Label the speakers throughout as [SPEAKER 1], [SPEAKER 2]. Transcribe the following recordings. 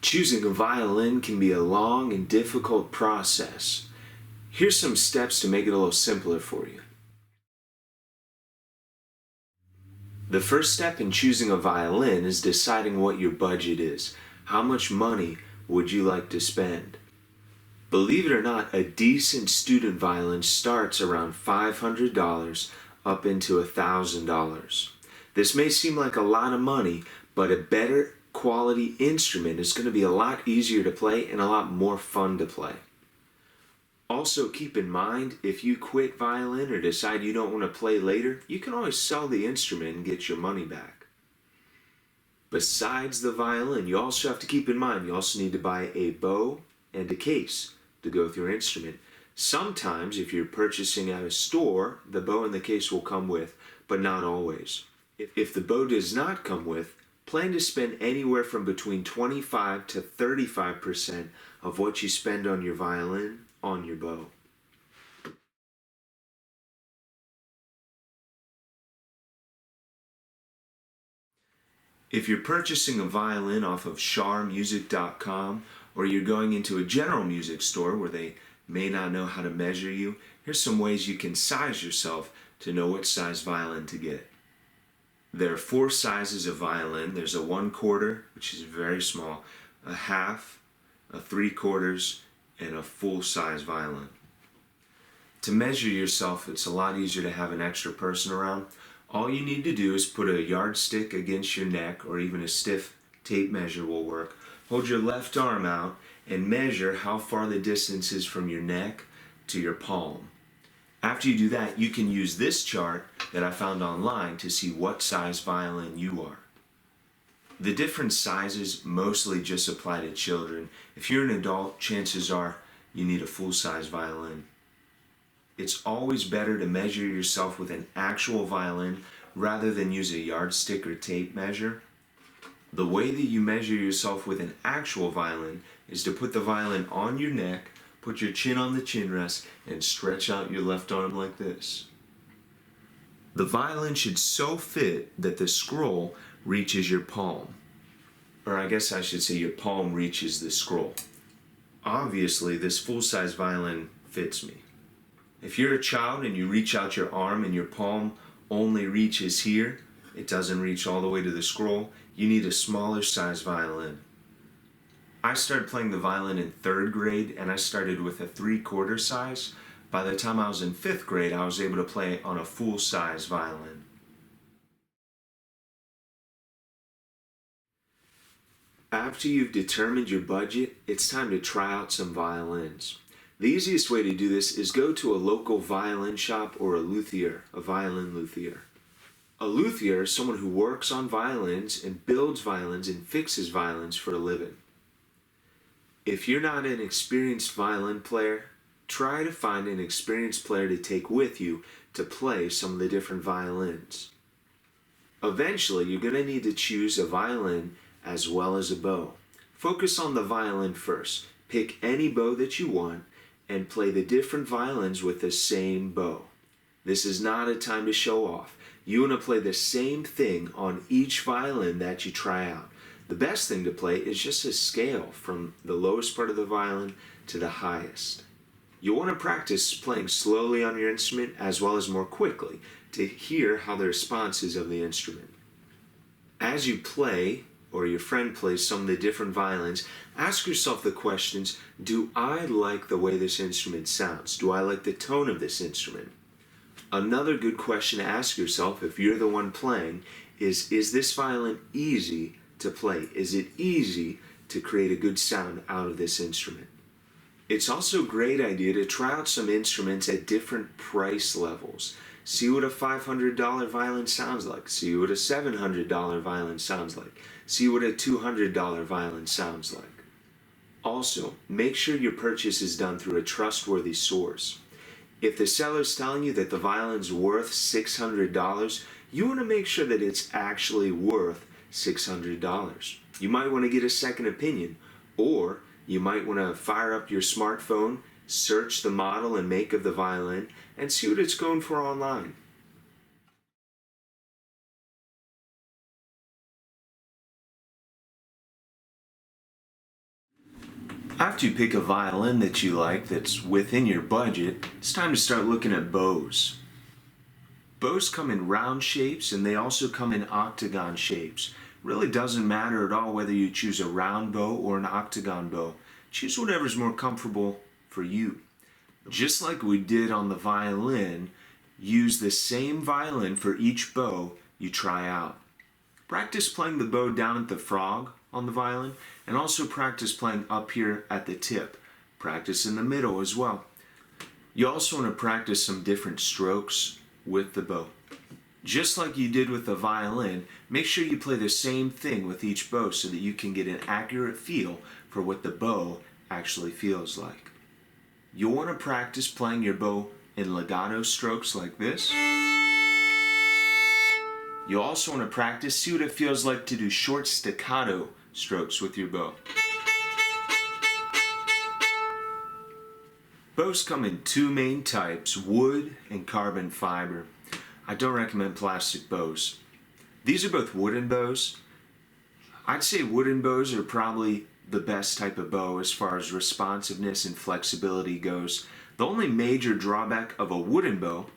[SPEAKER 1] Choosing a violin can be a long and difficult process. Here's some steps to make it a little simpler for you. The first step in choosing a violin is deciding what your budget is. How much money would you like to spend? Believe it or not, a decent student violin starts around $500 up into $1,000. This may seem like a lot of money, but a better quality instrument is going to be a lot easier to play and a lot more fun to play. Also, keep in mind, if you quit violin or decide you don't want to play later, you can always sell the instrument and get your money back. Besides the violin, you also have to keep in mind, you also need to buy a bow and a case to go with your instrument. Sometimes, if you're purchasing at a store, the bow and the case will come with, but not always. If the bow does not come with, plan to spend anywhere from between 25 to 35% of what you spend on your violin on your bow. If you're purchasing a violin off of sharmusic.com or you're going into a general music store where they may not know how to measure you, here's some ways you can size yourself to know what size violin to get. There are 4 sizes of violin. There's a 1/4, which is very small, a half, a 3/4, and a full-size violin. To measure yourself, it's a lot easier to have an extra person around. All you need to do is put a yardstick against your neck, or even a stiff tape measure will work. Hold your left arm out and measure how far the distance is from your neck to your palm. After you do that, you can use this chart that I found online to see what size violin you are. The different sizes mostly just apply to children. If you're an adult, chances are you need a full-size violin. It's always better to measure yourself with an actual violin rather than use a yardstick or tape measure. The way that you measure yourself with an actual violin is to put the violin on your neck, put your chin on the chin rest, and stretch out your left arm like this. The violin should so fit that the scroll reaches your palm. Or I guess I should say your palm reaches the scroll. Obviously, this full-size violin fits me. If you're a child and you reach out your arm and your palm only reaches here, it doesn't reach all the way to the scroll, you need a smaller size violin. I started playing the violin in 3rd grade and I started with a 3/4 size. By the time I was in 5th grade, I was able to play on a full-size violin. After you've determined your budget, it's time to try out some violins. The easiest way to do this is go to a local violin shop or a luthier, a violin luthier. A luthier is someone who works on violins and builds violins and fixes violins for a living. If you're not an experienced violin player, try to find an experienced player to take with you to play some of the different violins. Eventually, you're going to need to choose a violin as well as a bow. Focus on the violin first. Pick any bow that you want and play the different violins with the same bow. This is not a time to show off. You want to play the same thing on each violin that you try out. The best thing to play is just a scale from the lowest part of the violin to the highest. You'll want to practice playing slowly on your instrument as well as more quickly to hear how the response is of the instrument. As you play, or your friend plays some of the different violins, ask yourself the questions, do I like the way this instrument sounds? Do I like the tone of this instrument? Another good question to ask yourself if you're the one playing is this violin easy to play? Is it easy to create a good sound out of this instrument? It's also a great idea to try out some instruments at different price levels. See what a $500 violin sounds like. See what a $700 violin sounds like. See what a $200 violin sounds like. Also, make sure your purchase is done through a trustworthy source. If the seller's telling you that the violin's worth $600, you want to make sure that it's actually worth $600. You might want to get a second opinion, or you might want to fire up your smartphone, search the model and make of the violin, and see what it's going for online. After you pick a violin that you like that's within your budget, it's time to start looking at bows. Bows come in round shapes and they also come in octagon shapes. Really doesn't matter at all whether you choose a round bow or an octagon bow. Choose whatever's more comfortable for you. Just like we did on the violin, use the same violin for each bow you try out. Practice playing the bow down at the frog on the violin, and also practice playing up here at the tip. Practice in the middle as well. You also want to practice some different strokes with the bow. Just like you did with the violin, make sure you play the same thing with each bow so that you can get an accurate feel for what the bow actually feels like. You'll want to practice playing your bow in legato strokes like this. You'll also want to practice, see what it feels like to do short staccato strokes with your bow. Bows come in two main types, wood and carbon fiber. I don't recommend plastic bows. These are both wooden bows. I'd say wooden bows are probably the best type of bow as far as responsiveness and flexibility goes. The only major drawback of a wooden bow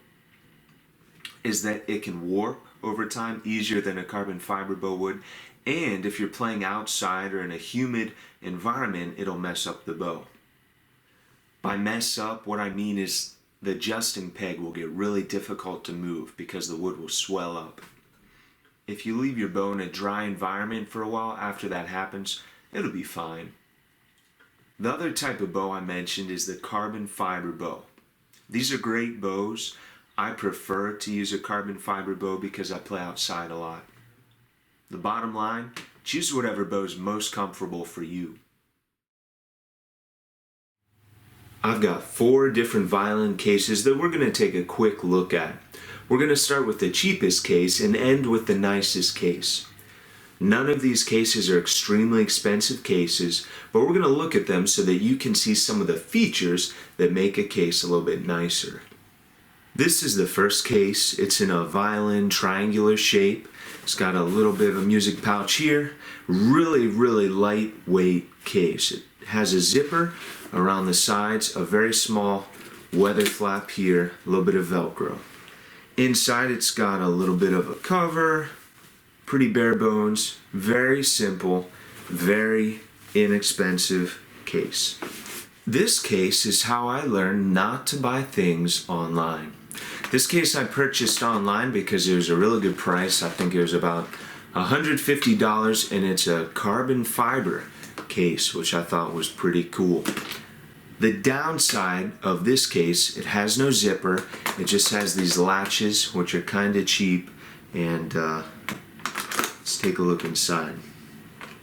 [SPEAKER 1] is that it can warp over time easier than a carbon fiber bow would, and if you're playing outside or in a humid environment, it'll mess up the bow. By mess up, what I mean is the adjusting peg will get really difficult to move because the wood will swell up. If you leave your bow in a dry environment for a while after that happens, it'll be fine. The other type of bow I mentioned is the carbon fiber bow. These are great bows. I prefer to use a carbon fiber bow because I play outside a lot. The bottom line, choose whatever bow is most comfortable for you. I've got 4 different violin cases that we're going to take a quick look at. We're going to start with the cheapest case and end with the nicest case. None of these cases are extremely expensive cases, but we're going to look at them so that you can see some of the features that make a case a little bit nicer. This is the first case. It's in a violin triangular shape. It's got a little bit of a music pouch here. Really lightweight case. It has a zipper around the sides, a very small weather flap here, a little bit of Velcro. Inside it's got a little bit of a cover, pretty bare bones, very simple, very inexpensive case. This case is how I learned not to buy things online. This case I purchased online because it was a really good price. I think it was about $150, and it's a carbon fiber case, which I thought was pretty cool. The downside of this case, it has no zipper. It just has these latches, which are kind of cheap, and let's take a look inside.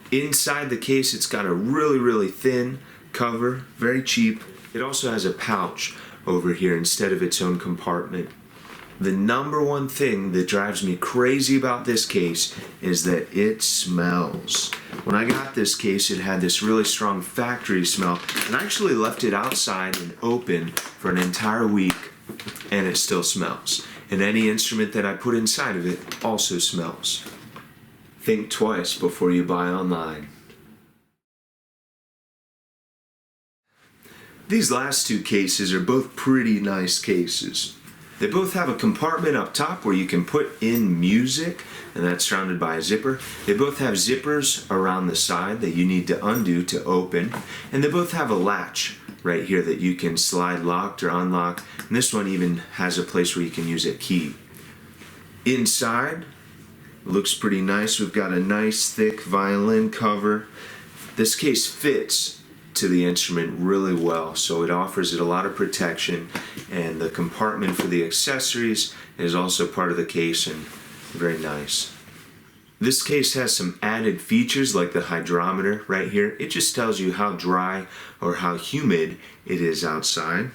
[SPEAKER 1] Inside the case, it's got a really thin cover, very cheap. It also has a pouch over here instead of its own compartment. The number one thing that drives me crazy about this case is that it smells. When I got this case, it had this really strong factory smell, and I actually left it outside and open for an entire week, and it still smells. And any instrument that I put inside of it also smells. Think twice before you buy online. These last 2 cases are both pretty nice cases. They both have a compartment up top where you can put in music, and that's surrounded by a zipper. They both have zippers around the side that you need to undo to open, and they both have a latch right here that you can slide locked or unlock, and this one even has a place where you can use a key. Inside, looks pretty nice. We've got a nice thick violin cover. This case fits to the instrument really well, so it offers it a lot of protection, and the compartment for the accessories is also part of the case and very nice. This case has some added features like the hydrometer right here. It just tells you how dry or how humid it is outside.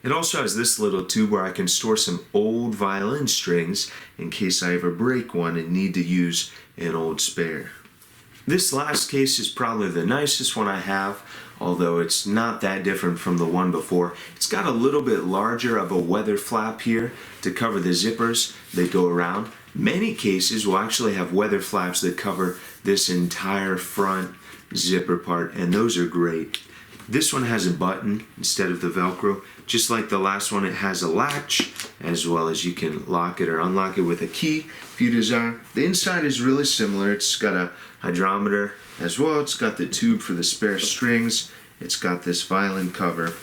[SPEAKER 1] It also has this little tube where I can store some old violin strings in case I ever break one and need to use an old spare. This last case is probably the nicest one I have, although it's not that different from the one before. It's got a little bit larger of a weather flap here to cover the zippers that go around. Many cases will actually have weather flaps that cover this entire front zipper part, and those are great. This one has a button instead of the Velcro. Just like the last one, it has a latch, as well as you can lock it or unlock it with a key if you desire. The inside is really similar. It's got a hydrometer as well. It's got the tube for the spare strings. It's got this violin cover,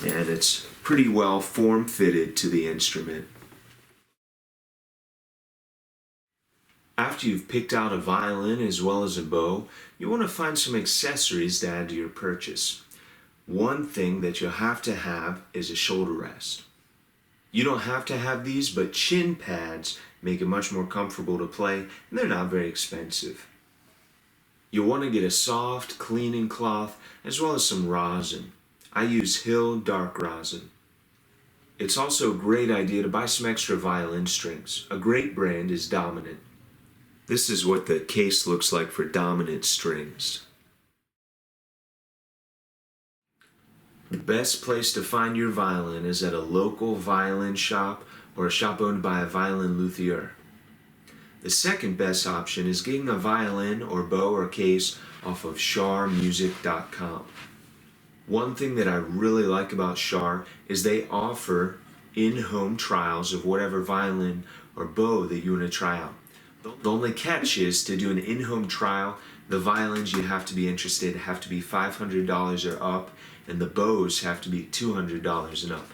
[SPEAKER 1] and it's pretty well form-fitted to the instrument. After you've picked out a violin as well as a bow, you want to find some accessories to add to your purchase. One thing that you'll have to have is a shoulder rest. You don't have to have these, but chin pads make it much more comfortable to play, and they're not very expensive. You'll want to get a soft cleaning cloth as well as some rosin. I use Hill dark rosin. It's also a great idea to buy some extra violin strings. A great brand is Dominant. This is what the case looks like for Dominant strings. The best place to find your violin is at a local violin shop or a shop owned by a violin luthier. The second best option is getting a violin or bow or case off of sharmusic.com. One thing that I really like about Shar is they offer in-home trials of whatever violin or bow that you want to try out. The only catch is to do an in-home trial, the violins you have to be interested have to be $500 or up, and the bows have to be $200 and up.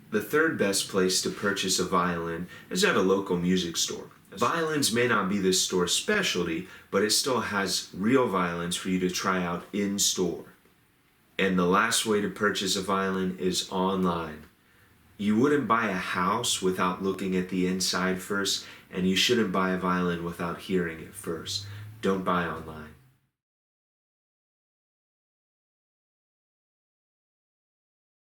[SPEAKER 1] The third best place to purchase a violin is at a local music store. Violins may not be this store's specialty, but it still has real violins for you to try out in store. And the last way to purchase a violin is online. You wouldn't buy a house without looking at the inside first, and you shouldn't buy a violin without hearing it first. Don't buy online.